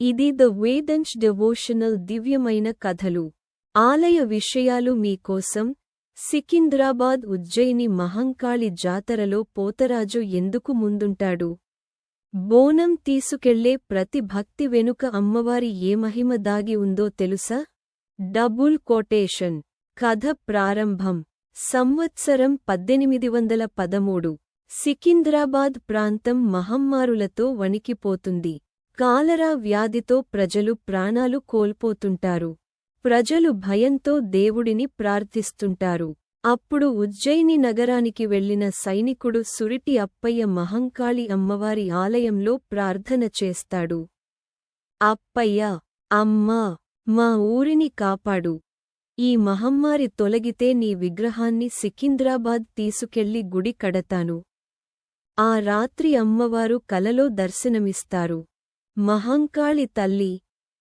ఇది the వేదంశ్ devotional దివ్యమైన కథలు. ఆలయ విషయాలు మీకోసం. సికింద్రాబాద్ ఉజ్జయిని మహంకాళి జాతరలో పోతరాజు ఎందుకు ముందుంటాడు? బోనం తీసుకెళ్లే ప్రతి భక్తి వెనుక అమ్మవారి ఏ మహిమ దాగి ఉందో తెలుసా? Double quotation. కథ ప్రారంభం. సంవత్సరం 1813. సికింద్రాబాద్ ప్రాంతం మహమ్మారులతో వణికిపోతుంది. కాలరా వ్యాధితో ప్రజలు ప్రాణాలు కోల్పోతుంటారు. ప్రజలు భయంతో దేవుడిని ప్రార్థిస్తుంటారు. అప్పుడు ఉజ్జయిని నగరానికి వెళ్లిన సైనికుడు సురిటి అప్పయ్య మహంకాళి అమ్మవారి ఆలయంలో ప్రార్థన చేస్తాడు. అప్పయ్య, అమ్మా, మా ఊరిని కాపాడు. ఈ మహమ్మారి తొలగితే నీ విగ్రహాన్ని సికింద్రాబాద్ తీసుకెళ్లి గుడి కడతాను. ఆ రాత్రి అమ్మవారు కలలో దర్శనమిస్తారు. మహంకాళి తల్లి,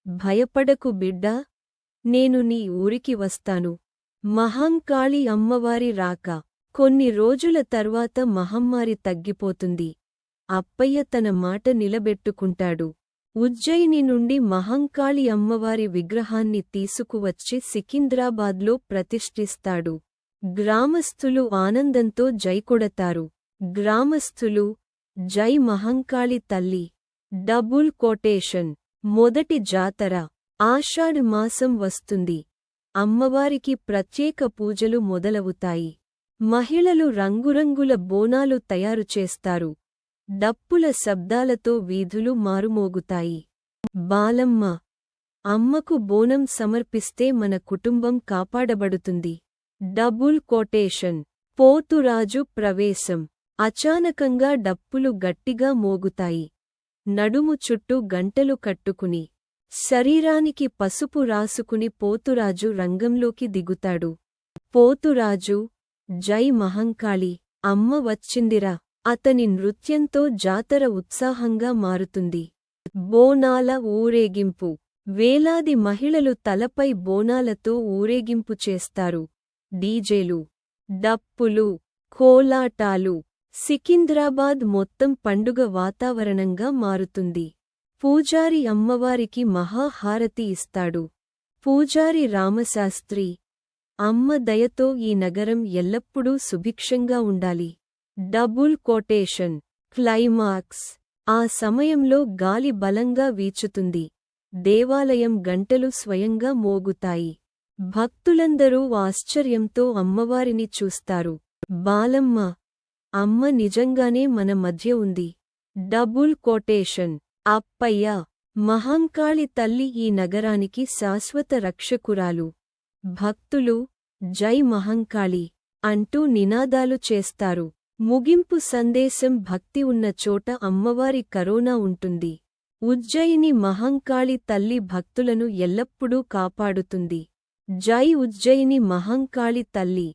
భయపడకు బిడ్డా, నేను నీ ఊరికి వస్తాను. మహంకాళి అమ్మవారి రాక. కొన్ని రోజుల తర్వాత మహమ్మారి తగ్గిపోతుంది. అప్పయ్య తన మాట నిలబెట్టుకుంటాడు. ఉజ్జయిని నుండి మహంకాళి అమ్మవారి విగ్రహాన్ని తీసుకువచ్చి సికింద్రాబాద్లో ప్రతిష్ఠిస్తాడు. గ్రామస్థులు ఆనందంతో జైకొడతారు. గ్రామస్థులు, జై మహంకాళి తల్లి. Double quotation. మొదటి జాతర. ఆషాఢ మాసం వస్తుంది. అమ్మవారికి ప్రత్యేక పూజలు మొదలవుతాయి. మహిళలు రంగురంగుల బోనాలు తయారు చేస్తారు. డప్పుల శబ్దాలతో వీధులు మారుమోగుతాయి. బాలమ్మ, అమ్మకు బోనం సమర్పిస్తే మన కుటుంబం కాపాడబడుతుంది. Double quotation. పోతురాజు ప్రవేశం. అచానకంగా డప్పులు గట్టిగా మోగుతాయి. నడుము చుట్టూ గంటలు కట్టుకుని, శరీరానికి పసుపు రాసుకుని పోతురాజు రంగంలోకి దిగుతాడు. పోతురాజు, జై మహంకాళి, అమ్మ వచ్చిందిరా. అతని నృత్యంతో జాతర ఉత్సాహంగా మారుతుంది. బోనాల ఊరేగింపు. వేలాది మహిళలు తలపై బోనాలతో ఊరేగింపు చేస్తారు. డీజేలు, డప్పులు, కోలాటాలు. సికింద్రాబాద్ మొత్తం పండుగ వాతావరణంగా మారుతుంది. పూజారి అమ్మవారికి మహాహారతి ఇస్తాడు. పూజారి రామశాస్త్రి, అమ్మ దయతో ఈ నగరం ఎల్లప్పుడూ సుభిక్షంగా ఉండాలి. Double quotation. క్లైమాక్స్. ఆ సమయంలో గాలి బలంగా వీచుతుంది. దేవాలయం గంటలు స్వయంగా మోగుతాయి. భక్తులందరూ ఆశ్చర్యంతో అమ్మవారిని చూస్తారు. బాలమ్మ, అమ్మ నిజంగానే మన మధ్య ఉంది. Double quotation. అప్పయ్య, మహంకాళి తల్లి ఈ నగరానికి శాశ్వత రక్షకురాలు. భక్తులు, జై మహంకాళి అంటూ నినాదాలు చేస్తారు. ముగింపు సందేశం. భక్తి ఉన్న చోట అమ్మవారి కరోనా ఉంటుంది. ఉజ్జయిని మహంకాళి తల్లి భక్తులను ఎల్లప్పుడూ కాపాడుతుంది. జై ఉజ్జయిని మహంకాళి తల్లి.